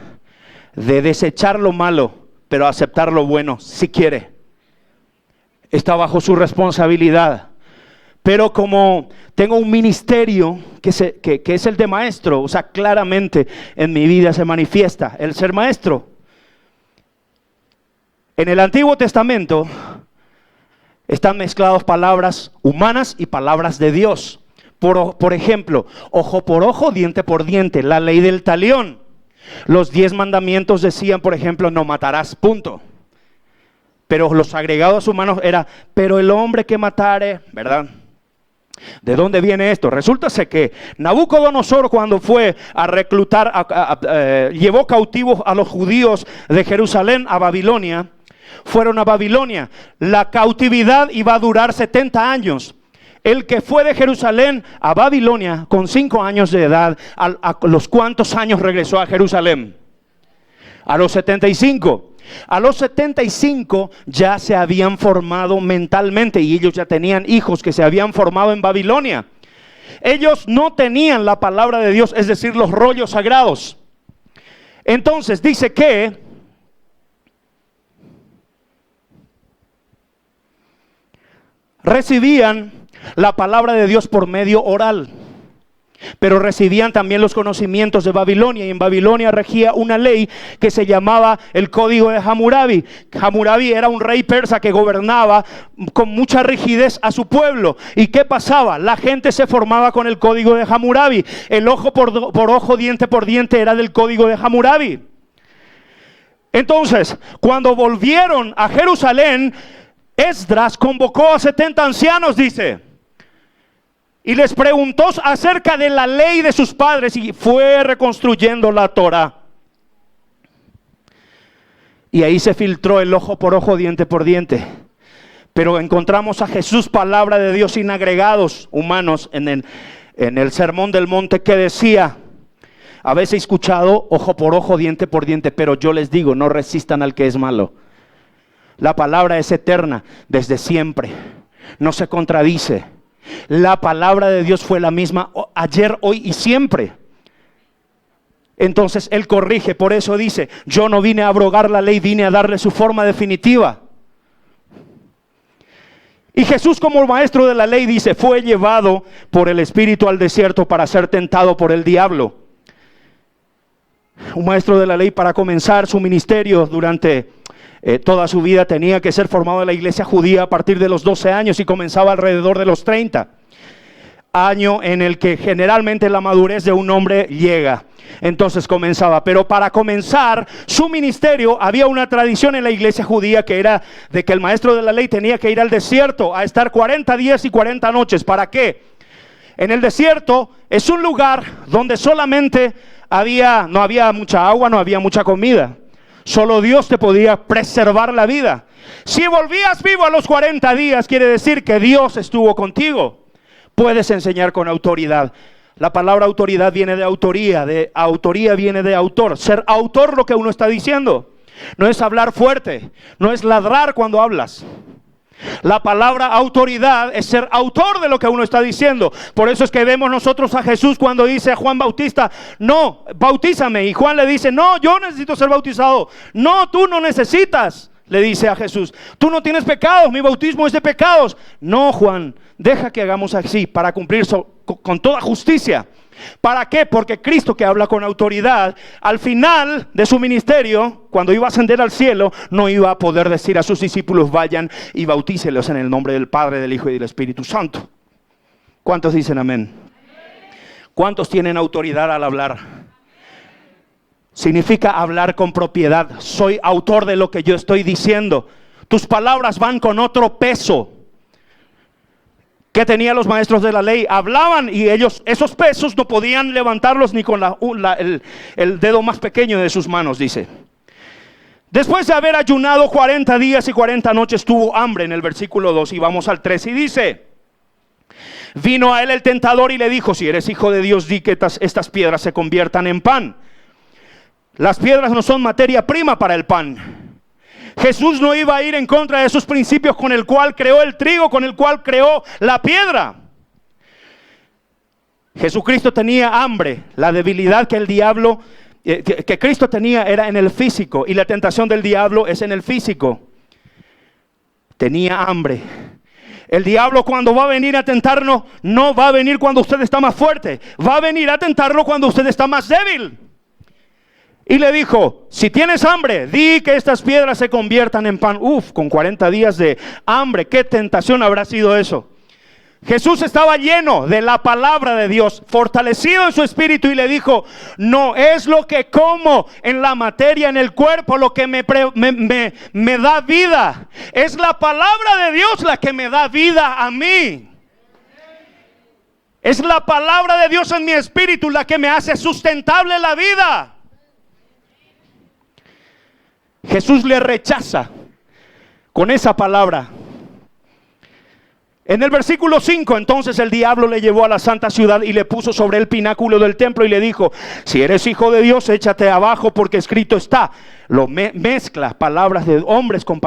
de desechar lo malo, pero aceptar lo bueno, si quiere. Está bajo su responsabilidad. Pero como tengo un ministerio que es el de maestro, o sea, claramente en mi vida se manifiesta el ser maestro. En el Antiguo Testamento están mezcladas palabras humanas y palabras de Dios. Por ejemplo, ojo por ojo, diente por diente, la ley del talión. Los 10 mandamientos decían, por ejemplo, no matarás, punto. Pero los agregados humanos era, pero el hombre que matare, ¿verdad? ¿De dónde viene esto? Resulta que Nabucodonosor, cuando fue a reclutar, llevó cautivos a los judíos de Jerusalén a Babilonia. Fueron a Babilonia. La cautividad iba a durar 70 años. El que fue de Jerusalén a Babilonia con 5 años de edad, ¿a los cuántos años regresó a Jerusalén? A los 75. A los 75 ya se habían formado mentalmente y ellos ya tenían hijos que se habían formado en Babilonia. Ellos no tenían la palabra de Dios, es decir, los rollos sagrados. Entonces dice que recibían la palabra de Dios por medio oral, pero recibían también los conocimientos de Babilonia, y en Babilonia regía una ley que se llamaba el Código de Hammurabi. Hammurabi era un rey persa que gobernaba con mucha rigidez a su pueblo. ¿Y qué pasaba? La gente se formaba con el Código de Hammurabi. El ojo por ojo, diente por diente era del Código de Hammurabi. Entonces, cuando volvieron a Jerusalén, Esdras convocó a 70 ancianos, dice, y les preguntó acerca de la ley de sus padres, y fue reconstruyendo la Torá. Y ahí se filtró el ojo por ojo, diente por diente. Pero encontramos a Jesús, palabra de Dios sin agregados humanos, en el Sermón del Monte, que decía: habéis escuchado ojo por ojo, diente por diente, pero yo les digo, no resistan al que es malo. La palabra es eterna desde siempre, no se contradice. La palabra de Dios fue la misma ayer, hoy y siempre. Entonces Él corrige, por eso dice, yo no vine a abrogar la ley, vine a darle su forma definitiva. Y Jesús, como maestro de la ley, dice, fue llevado por el Espíritu al desierto para ser tentado por el diablo. Un maestro de la ley, para comenzar su ministerio durante toda su vida, tenía que ser formado en la iglesia judía a partir de los 12 años y comenzaba alrededor de los 30. Año en el que generalmente la madurez de un hombre llega. Entonces comenzaba, pero para comenzar su ministerio había una tradición en la iglesia judía que era de que el maestro de la ley tenía que ir al desierto a estar 40 días y 40 noches. ¿Para qué? En el desierto es un lugar donde solamente no había mucha agua, no había mucha comida. Solo Dios te podía preservar la vida. Si volvías vivo a los 40 días, quiere decir que Dios estuvo contigo. Puedes enseñar con autoridad. La palabra autoridad viene de autoría viene de autor. Ser autor lo que uno está diciendo. No es hablar fuerte, no es ladrar cuando hablas. La palabra autoridad es ser autor de lo que uno está diciendo. Por eso es que vemos nosotros a Jesús cuando dice a Juan Bautista, no, bautízame. Y Juan le dice, no, yo necesito ser bautizado. No, tú no necesitas, le dice a Jesús. Tú no tienes pecados, mi bautismo es de pecados. No, Juan, deja que hagamos así para cumplir con toda justicia. ¿Para qué? Porque Cristo, que habla con autoridad, al final de su ministerio, cuando iba a ascender al cielo, no iba a poder decir a sus discípulos, vayan y bautícelos en el nombre del Padre, del Hijo y del Espíritu Santo. ¿Cuántos dicen amén? ¿Cuántos tienen autoridad al hablar? Significa hablar con propiedad. Soy autor de lo que yo estoy diciendo. Tus palabras van con otro peso. ¿Qué tenían los maestros de la ley? Hablaban y ellos, esos pesos no podían levantarlos ni con el dedo más pequeño de sus manos, dice. Después de haber ayunado 40 días y 40 noches, tuvo hambre en el versículo 2 y vamos al 3 y dice, vino a él el tentador y le dijo, si eres hijo de Dios, di que estas piedras se conviertan en pan. Las piedras no son materia prima para el pan. Jesús no iba a ir en contra de esos principios con el cual creó el trigo, con el cual creó la piedra. Jesucristo tenía hambre. La debilidad que el diablo, que Cristo tenía era en el físico, y la tentación del diablo es en el físico. Tenía hambre. El diablo, cuando va a venir a tentarnos, no va a venir cuando usted está más fuerte, va a venir a tentarlo cuando usted está más débil. Y le dijo, si tienes hambre, di que estas piedras se conviertan en pan. Con 40 días de hambre, ¿qué tentación habrá sido eso? Jesús estaba lleno de la palabra de Dios, fortalecido en su espíritu, y le dijo, no es lo que como en la materia, en el cuerpo, lo que me da vida. Es la palabra de Dios la que me da vida a mí. Es la palabra de Dios en mi espíritu la que me hace sustentable la vida. Jesús le rechaza con esa palabra. En el versículo 5, entonces el diablo le llevó a la santa ciudad y le puso sobre el pináculo del templo y le dijo, si eres hijo de Dios, échate abajo porque escrito está. Lo mezcla palabras de hombres con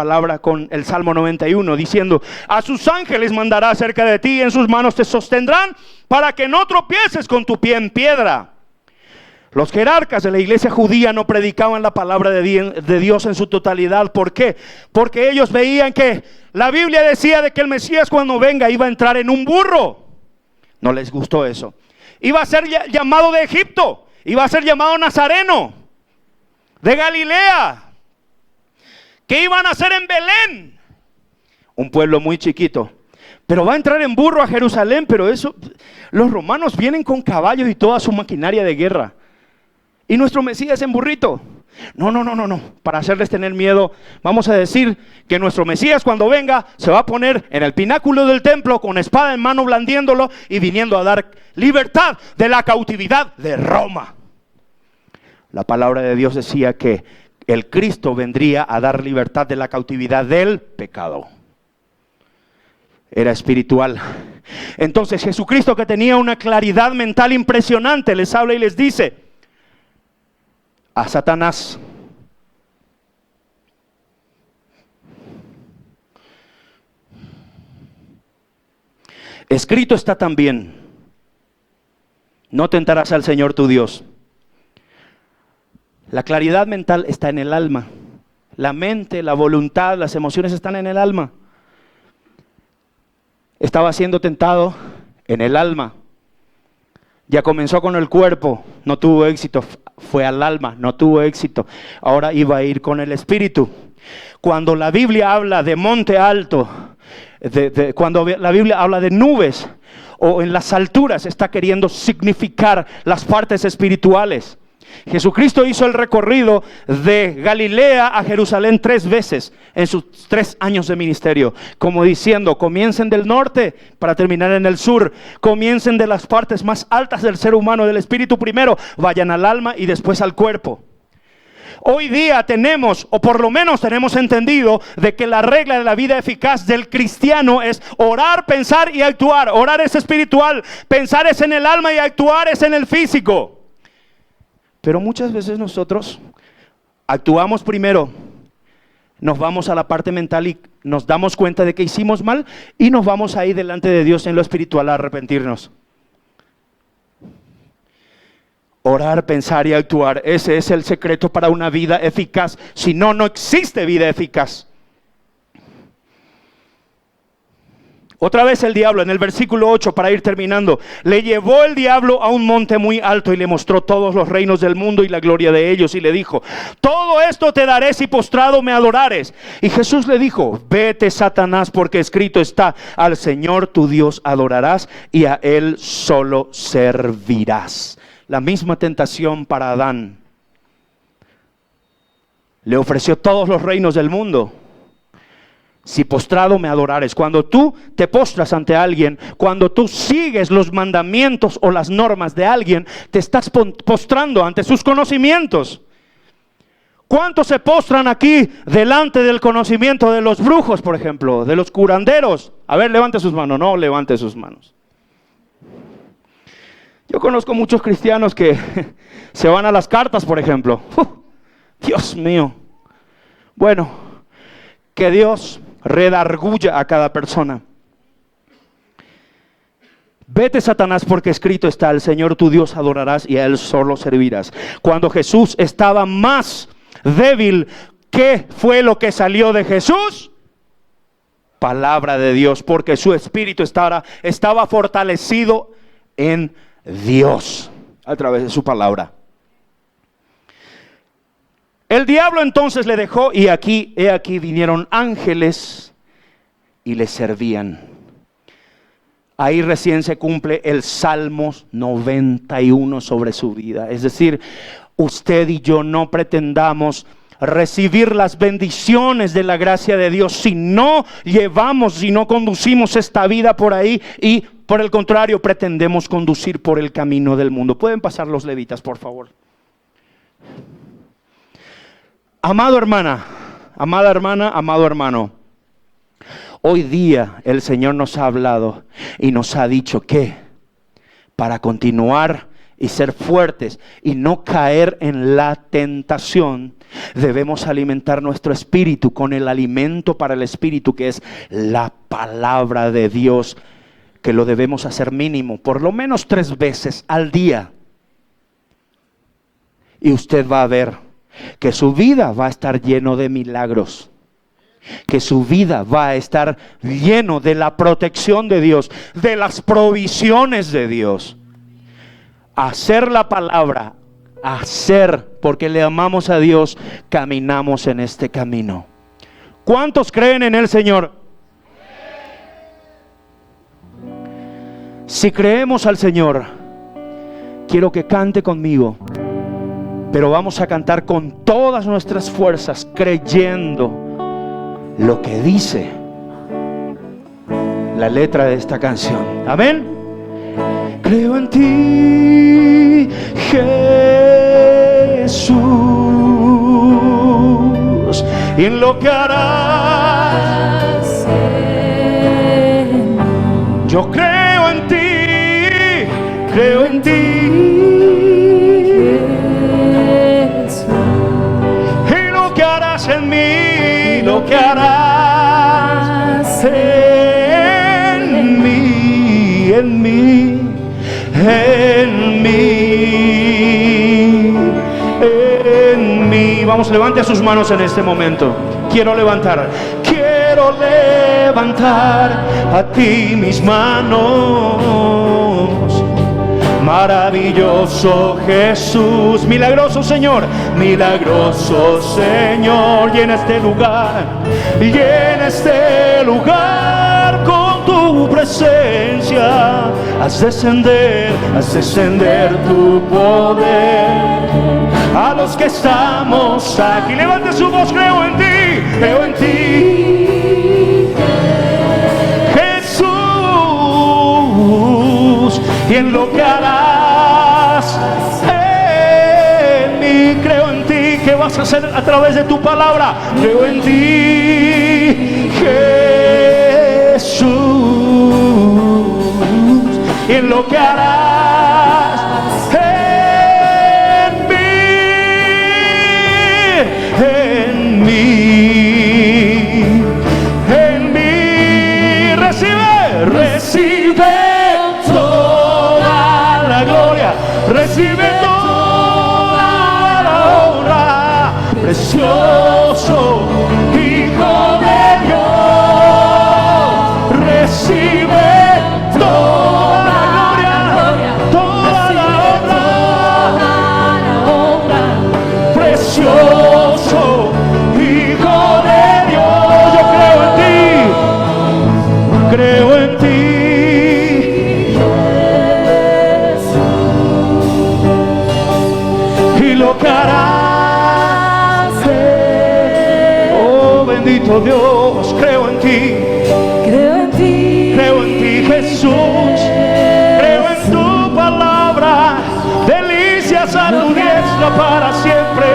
el Salmo 91, diciendo, a sus ángeles mandará cerca de ti y en sus manos te sostendrán para que no tropieces con tu pie en piedra. Los jerarcas de la iglesia judía no predicaban la palabra de Dios en su totalidad. ¿Por qué? Porque ellos veían que la Biblia decía de que el Mesías cuando venga iba a entrar en un burro. No les gustó eso. Iba a ser llamado de Egipto, iba a ser llamado Nazareno, de Galilea, que iban a nacer en Belén, un pueblo muy chiquito. Pero va a entrar en burro a Jerusalén. Pero eso, los romanos vienen con caballos y toda su maquinaria de guerra. Y nuestro Mesías en burrito. No. Para hacerles tener miedo, vamos a decir que nuestro Mesías cuando venga se va a poner en el pináculo del templo con espada en mano blandiéndolo y viniendo a dar libertad de la cautividad de Roma. La palabra de Dios decía que el Cristo vendría a dar libertad de la cautividad del pecado. Era espiritual. Entonces Jesucristo, que tenía una claridad mental impresionante, les habla y les dice a Satanás, Escrito está también: no tentarás al Señor tu Dios. La claridad mental está en el alma. La mente, la voluntad, las emociones están en el alma. Estaba siendo tentado en el alma. Ya comenzó con el cuerpo, no tuvo éxito. Fue al alma, no tuvo éxito. Ahora iba a ir con el espíritu. Cuando la Biblia habla de monte alto, cuando la Biblia habla de nubes o en las alturas, está queriendo significar las partes espirituales. Jesucristo hizo el recorrido de Galilea a Jerusalén 3 veces en sus 3 años de ministerio, como diciendo: comiencen del norte para terminar en el sur, comiencen de las partes más altas del ser humano, del espíritu primero, vayan al alma y después al cuerpo. Hoy día tenemos, o por lo menos tenemos entendido, de que la regla de la vida eficaz del cristiano es orar, pensar y actuar. Orar es espiritual, pensar es en el alma y actuar es en el físico. Pero muchas veces nosotros actuamos primero, nos vamos a la parte mental y nos damos cuenta de que hicimos mal y nos vamos ahí delante de Dios en lo espiritual a arrepentirnos. Orar, pensar y actuar, ese es el secreto para una vida eficaz. Si no, no existe vida eficaz. Otra vez el diablo, en el versículo 8, para ir terminando: le llevó el diablo a un monte muy alto y le mostró todos los reinos del mundo y la gloria de ellos, y le dijo: todo esto te daré si postrado me adorares. Y Jesús le dijo: vete, Satanás, porque escrito está: al Señor tu Dios adorarás y a Él solo servirás. La misma tentación para Adán. Le ofreció todos los reinos del mundo. Si postrado me adorares. Cuando tú te postras ante alguien, cuando tú sigues los mandamientos o las normas de alguien, te estás postrando ante sus conocimientos. ¿Cuántos se postran aquí delante del conocimiento de los brujos, por ejemplo, de los curanderos? A ver, levante sus manos. No, levante sus manos. Yo conozco muchos cristianos que se van a las cartas, por ejemplo. Dios mío. Bueno, que Dios redarguya a cada persona. Vete, Satanás, porque escrito está: al Señor tu Dios adorarás y a Él solo servirás. Cuando Jesús estaba más débil, ¿qué fue lo que salió de Jesús? Palabra de Dios, porque su espíritu estaba fortalecido en Dios a través de su palabra. El diablo entonces le dejó, y he aquí vinieron ángeles y le servían. Ahí recién se cumple el Salmo 91 sobre su vida. Es decir, usted y yo no pretendamos recibir las bendiciones de la gracia de Dios si no conducimos esta vida por ahí, y por el contrario pretendemos conducir por el camino del mundo. Pueden pasar los levitas, por favor. Amado hermana, amada hermana, amado hermano, hoy día el Señor nos ha hablado y nos ha dicho que para continuar y ser fuertes y no caer en la tentación, debemos alimentar nuestro espíritu con el alimento para el espíritu, que es la palabra de Dios, que lo debemos hacer mínimo, por lo menos 3 veces al día. Y usted va a ver que su vida va a estar lleno de milagros, que su vida va a estar lleno de la protección de Dios, de las provisiones de Dios. Hacer la palabra, porque le amamos a Dios, caminamos en este camino. ¿Cuántos creen en el Señor? Si creemos al Señor, quiero que cante conmigo, pero vamos a cantar con todas nuestras fuerzas, creyendo lo que dice la letra de esta canción. Amén. Creo en ti, Jesús, y en lo que harás. Yo creo en ti, creo en ti, y lo que harás en mí, lo que harás en mí. Vamos, levante sus manos en este momento. Quiero levantar a ti mis manos. Maravilloso Jesús, milagroso Señor, llena este lugar con tu presencia. Haz descender tu poder a los que estamos aquí. Levante su voz, creo en ti, Jesús, y en lo que harás en mí. Creo en ti, que vas a hacer a través de tu palabra. Creo en ti, Jesús, y en lo que harás en mí. Recibe toda la gloria, recibe toda la honra, precioso Hijo de Dios. Recibe toda la gloria, toda la honra, precioso Hijo de Dios. Yo creo en ti, y lo que harás, oh bendito Dios. Creo en ti, Jesús. Creo en tu palabra, delicias a tu diestra para siempre.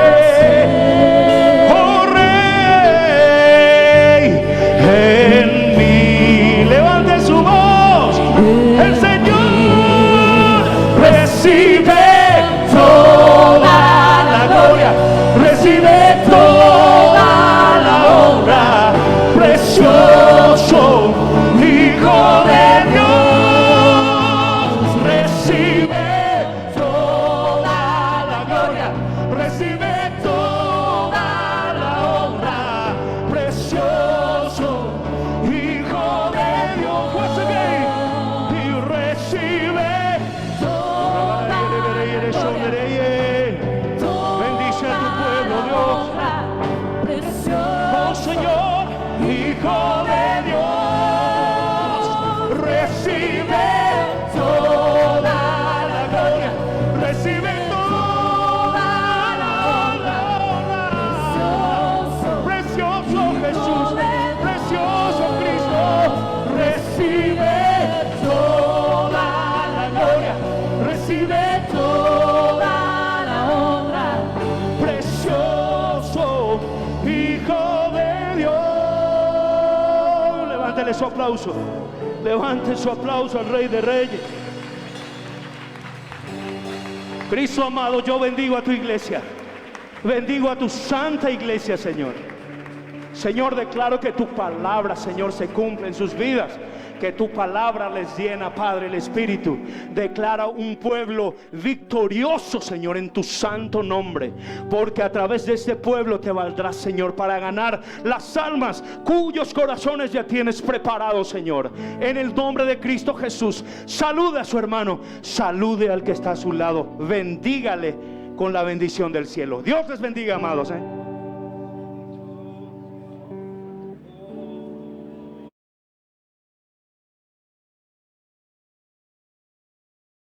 Oh Rey, en mí. Levante su voz, el Señor recibe toda la gloria, recibe toda la honra, precioso Hijo de Dios. Recibe toda la gloria, recibe toda la honra, precioso Hijo de Dios. Once again. Y recibe toda la gloria, bendice a tu pueblo, Dios. Oh Señor, Hijo de Dios, recibe toda la gloria, recibe toda la honra. Precioso Jesús, precioso Cristo, recibe toda la gloria, recibe toda la honra, precioso Hijo de Dios. Levántele su aplauso, levante su aplauso al Rey de Reyes. Cristo amado, yo bendigo a tu iglesia, bendigo a tu santa iglesia, Señor. Señor, declaro que tu palabra, Señor, se cumple en sus vidas, que tu palabra les llena, Padre, el Espíritu. Declara un pueblo victorioso, Señor, en tu santo nombre, porque a través de este pueblo te valdrás, Señor, para ganar las almas cuyos corazones ya tienes preparados, Señor. En el nombre de Cristo Jesús, salude a su hermano, salude al que está a su lado, bendígale con la bendición del cielo. Dios les bendiga, amados,